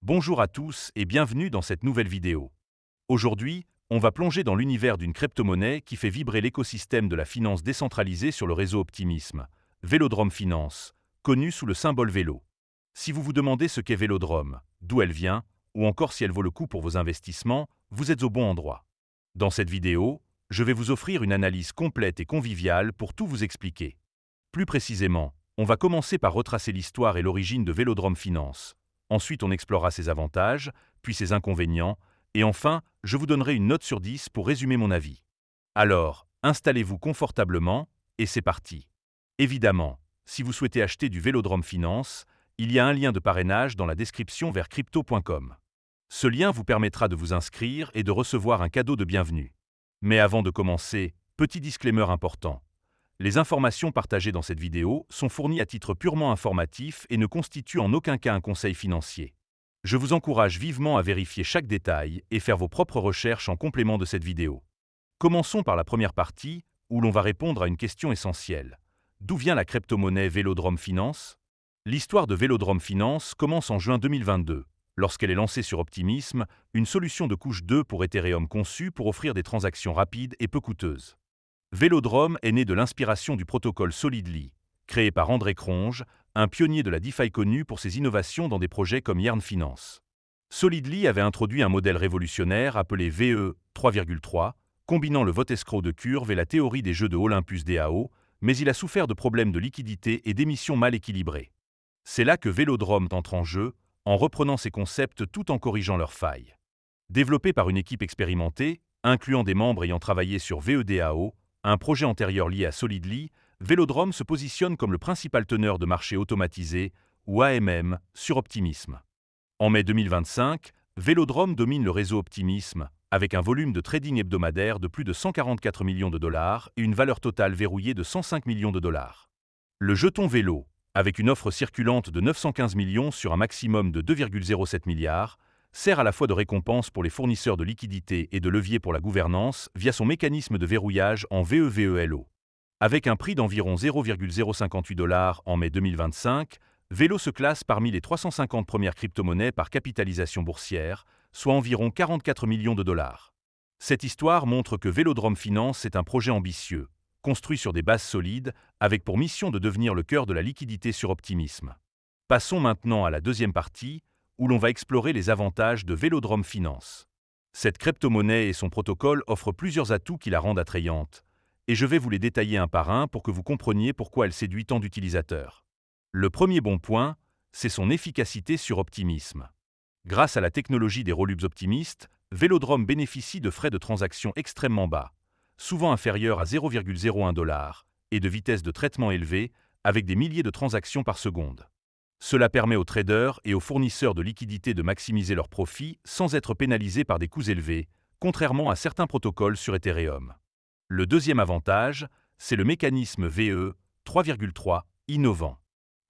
Bonjour à tous et bienvenue dans cette nouvelle vidéo. Aujourd'hui, on va plonger dans l'univers d'une crypto-monnaie qui fait vibrer l'écosystème de la finance décentralisée sur le réseau Optimisme, Vélodrome Finance, connue sous le symbole Vélo. Si vous vous demandez ce qu'est Vélodrome, d'où elle vient, ou encore si elle vaut le coup pour vos investissements, vous êtes au bon endroit. Dans cette vidéo, je vais vous offrir une analyse complète et conviviale pour tout vous expliquer. Plus précisément, on va commencer par retracer l'histoire et l'origine de Vélodrome Finance. Ensuite, on explorera ses avantages, puis ses inconvénients, et enfin, je vous donnerai une note sur 10 pour résumer mon avis. Alors, installez-vous confortablement, et c'est parti. Évidemment, si vous souhaitez acheter du Vélodrome Finance, il y a un lien de parrainage dans la description vers crypto.com. Ce lien vous permettra de vous inscrire et de recevoir un cadeau de bienvenue. Mais avant de commencer, petit disclaimer important. Les informations partagées dans cette vidéo sont fournies à titre purement informatif et ne constituent en aucun cas un conseil financier. Je vous encourage vivement à vérifier chaque détail et faire vos propres recherches en complément de cette vidéo. Commençons par la première partie, où l'on va répondre à une question essentielle. D'où vient la crypto-monnaie Vélodrome Finance? L'histoire de Vélodrome Finance commence en juin 2022, lorsqu'elle est lancée sur Optimism, une solution de couche 2 pour Ethereum conçue pour offrir des transactions rapides et peu coûteuses. Vélodrome est né de l'inspiration du protocole Solidly, créé par André Cronje, un pionnier de la DeFi connu pour ses innovations dans des projets comme Yearn Finance. Solidly avait introduit un modèle révolutionnaire appelé VE 3,3, combinant le vote escroc de Curve et la théorie des jeux de Olympus DAO, mais il a souffert de problèmes de liquidité et d'émissions mal équilibrées. C'est là que Vélodrome entre en jeu, en reprenant ces concepts tout en corrigeant leurs failles. Développé par une équipe expérimentée, incluant des membres ayant travaillé sur VEDAO, un projet antérieur lié à Solidly, Vélodrome se positionne comme le principal teneur de marché automatisé, ou AMM, sur Optimism. En mai 2025, Vélodrome domine le réseau Optimism, avec un volume de trading hebdomadaire de plus de 144 millions de dollars et une valeur totale verrouillée de 105 millions de dollars. Le jeton Vélo, avec une offre circulante de 915 millions sur un maximum de 2,07 milliards, sert à la fois de récompense pour les fournisseurs de liquidités et de levier pour la gouvernance via son mécanisme de verrouillage en VEVELO. Avec un prix d'environ 0,058 dollars en mai 2025, Vélo se classe parmi les 350 premières crypto-monnaies par capitalisation boursière, soit environ 44 millions de dollars. Cette histoire montre que Vélodrome Finance est un projet ambitieux, construit sur des bases solides, avec pour mission de devenir le cœur de la liquidité sur Optimism. Passons maintenant à la deuxième partie, où l'on va explorer les avantages de Vélodrome Finance. Cette crypto-monnaie et son protocole offrent plusieurs atouts qui la rendent attrayante, et je vais vous les détailler un par un pour que vous compreniez pourquoi elle séduit tant d'utilisateurs. Le premier bon point, c'est son efficacité sur Optimism. Grâce à la technologie des rollups optimistes, Vélodrome bénéficie de frais de transaction extrêmement bas, souvent inférieurs à 0,01 $, et de vitesse de traitement élevée, avec des milliers de transactions par seconde. Cela permet aux traders et aux fournisseurs de liquidités de maximiser leurs profits sans être pénalisés par des coûts élevés, contrairement à certains protocoles sur Ethereum. Le deuxième avantage, c'est le mécanisme VE 3,3 innovant.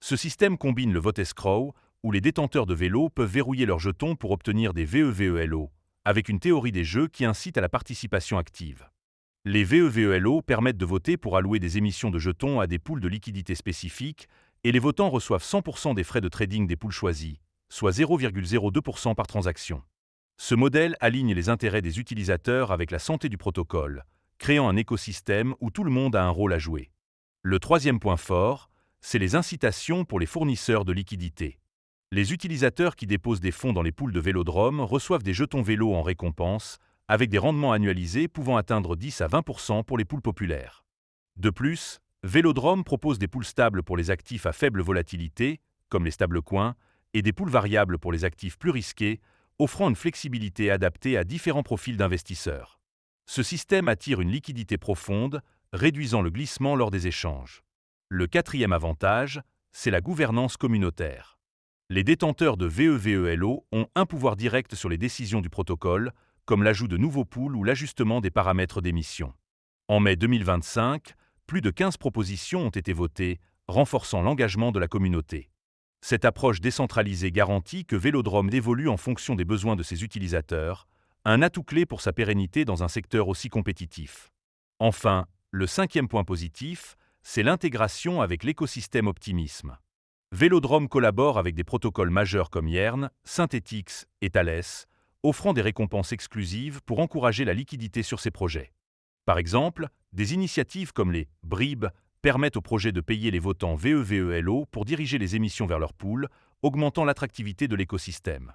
Ce système combine le vote escrow, où les détenteurs de vélos peuvent verrouiller leurs jetons pour obtenir des VEVELO, avec une théorie des jeux qui incite à la participation active. Les VEVELO permettent de voter pour allouer des émissions de jetons à des pools de liquidités spécifiques, et les votants reçoivent 100% des frais de trading des pools choisis, soit 0,02% par transaction. Ce modèle aligne les intérêts des utilisateurs avec la santé du protocole, créant un écosystème où tout le monde a un rôle à jouer. Le troisième point fort, c'est les incitations pour les fournisseurs de liquidités. Les utilisateurs qui déposent des fonds dans les pools de Vélodrome reçoivent des jetons vélo en récompense, avec des rendements annualisés pouvant atteindre 10 à 20% pour les pools populaires. De plus, Vélodrome propose des pools stables pour les actifs à faible volatilité, comme les stablecoins, et des pools variables pour les actifs plus risqués, offrant une flexibilité adaptée à différents profils d'investisseurs. Ce système attire une liquidité profonde, réduisant le glissement lors des échanges. Le quatrième avantage, c'est la gouvernance communautaire. Les détenteurs de VEVELO ont un pouvoir direct sur les décisions du protocole, comme l'ajout de nouveaux pools ou l'ajustement des paramètres d'émission. En mai 2025, plus de 15 propositions ont été votées, renforçant l'engagement de la communauté. Cette approche décentralisée garantit que Vélodrome évolue en fonction des besoins de ses utilisateurs, un atout clé pour sa pérennité dans un secteur aussi compétitif. Enfin, le cinquième point positif, c'est l'intégration avec l'écosystème Optimism. Vélodrome collabore avec des protocoles majeurs comme Yearn, Synthetix et Thales, offrant des récompenses exclusives pour encourager la liquidité sur ces projets. Par exemple, des initiatives comme les BRIB permettent aux projets de payer les votants VEVELO pour diriger les émissions vers leur pool, augmentant l'attractivité de l'écosystème.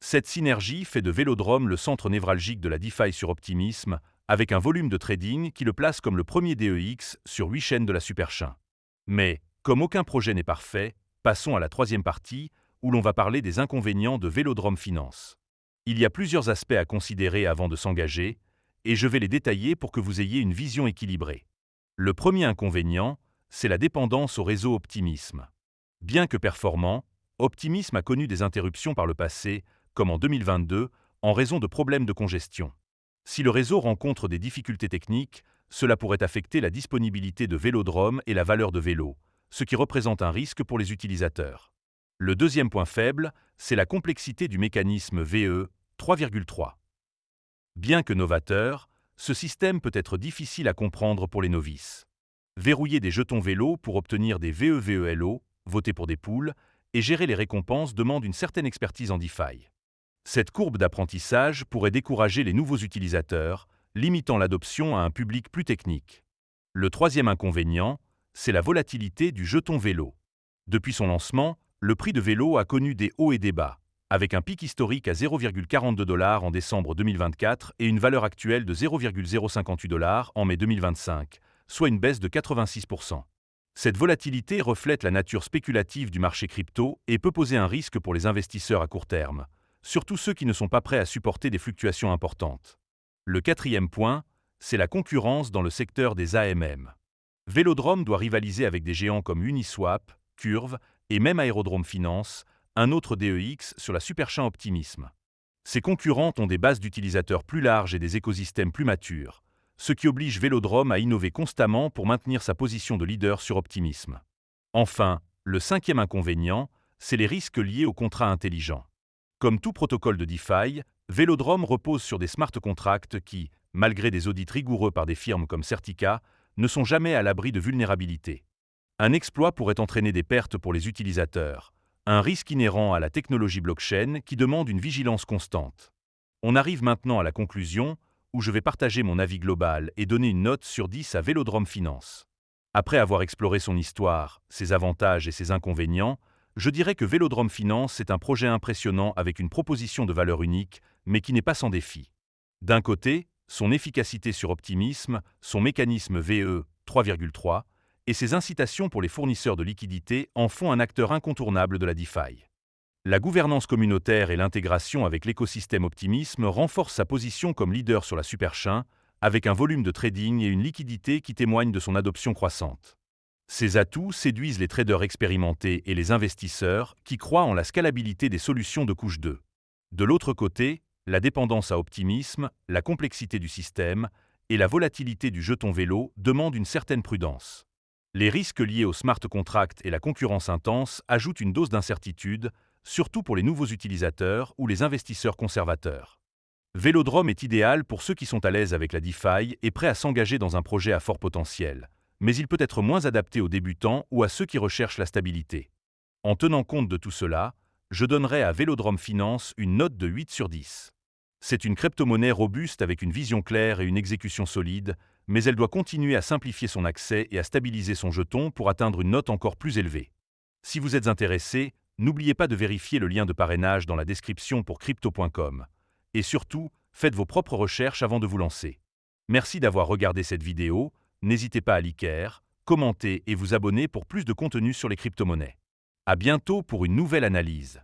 Cette synergie fait de Vélodrome le centre névralgique de la DeFi sur Optimism, avec un volume de trading qui le place comme le premier DEX sur 8 chaînes de la superchain. Mais, comme aucun projet n'est parfait, passons à la troisième partie, où l'on va parler des inconvénients de Vélodrome Finance. Il y a plusieurs aspects à considérer avant de s'engager, et je vais les détailler pour que vous ayez une vision équilibrée. Le premier inconvénient, c'est la dépendance au réseau Optimism. Bien que performant, Optimism a connu des interruptions par le passé, comme en 2022, en raison de problèmes de congestion. Si le réseau rencontre des difficultés techniques, cela pourrait affecter la disponibilité de Vélodrome et la valeur de Vélo, ce qui représente un risque pour les utilisateurs. Le deuxième point faible, c'est la complexité du mécanisme VE 3,3. Bien que novateur, ce système peut être difficile à comprendre pour les novices. Verrouiller des jetons vélo pour obtenir des VEVELO, voter pour des pools, et gérer les récompenses demande une certaine expertise en DeFi. Cette courbe d'apprentissage pourrait décourager les nouveaux utilisateurs, limitant l'adoption à un public plus technique. Le troisième inconvénient, c'est la volatilité du jeton vélo. Depuis son lancement, le prix de vélo a connu des hauts et des bas, avec un pic historique à 0,42 $ en décembre 2024 et une valeur actuelle de 0,058 $ en mai 2025, soit une baisse de 86%. Cette volatilité reflète la nature spéculative du marché crypto et peut poser un risque pour les investisseurs à court terme, surtout ceux qui ne sont pas prêts à supporter des fluctuations importantes. Le quatrième point, c'est la concurrence dans le secteur des AMM. Vélodrome doit rivaliser avec des géants comme Uniswap, Curve et même Aerodrome Finance, un autre DEX sur la superchain Optimism. Ces concurrents ont des bases d'utilisateurs plus larges et des écosystèmes plus matures, ce qui oblige Vélodrome à innover constamment pour maintenir sa position de leader sur Optimism. Enfin, le cinquième inconvénient, c'est les risques liés aux contrats intelligents. Comme tout protocole de DeFi, Vélodrome repose sur des smart contracts qui, malgré des audits rigoureux par des firmes comme Certica, ne sont jamais à l'abri de vulnérabilités. Un exploit pourrait entraîner des pertes pour les utilisateurs, un risque inhérent à la technologie blockchain qui demande une vigilance constante. On arrive maintenant à la conclusion, où je vais partager mon avis global et donner une note sur 10 à Vélodrome Finance. Après avoir exploré son histoire, ses avantages et ses inconvénients, je dirais que Vélodrome Finance est un projet impressionnant avec une proposition de valeur unique, mais qui n'est pas sans défi. D'un côté, son efficacité sur Optimism, son mécanisme VE 3,3 et ses incitations pour les fournisseurs de liquidités en font un acteur incontournable de la DeFi. La gouvernance communautaire et l'intégration avec l'écosystème Optimism renforcent sa position comme leader sur la superchain, avec un volume de trading et une liquidité qui témoignent de son adoption croissante. Ces atouts séduisent les traders expérimentés et les investisseurs qui croient en la scalabilité des solutions de couche 2. De l'autre côté, la dépendance à Optimism, la complexité du système et la volatilité du jeton vélo demandent une certaine prudence. Les risques liés aux smart contracts et la concurrence intense ajoutent une dose d'incertitude, surtout pour les nouveaux utilisateurs ou les investisseurs conservateurs. Vélodrome est idéal pour ceux qui sont à l'aise avec la DeFi et prêts à s'engager dans un projet à fort potentiel, mais il peut être moins adapté aux débutants ou à ceux qui recherchent la stabilité. En tenant compte de tout cela, je donnerai à Vélodrome Finance une note de 8 sur 10. C'est une crypto-monnaie robuste avec une vision claire et une exécution solide, mais elle doit continuer à simplifier son accès et à stabiliser son jeton pour atteindre une note encore plus élevée. Si vous êtes intéressé, n'oubliez pas de vérifier le lien de parrainage dans la description pour crypto.com. Et surtout, faites vos propres recherches avant de vous lancer. Merci d'avoir regardé cette vidéo, n'hésitez pas à liker, commenter et vous abonner pour plus de contenu sur les crypto-monnaies. À bientôt pour une nouvelle analyse.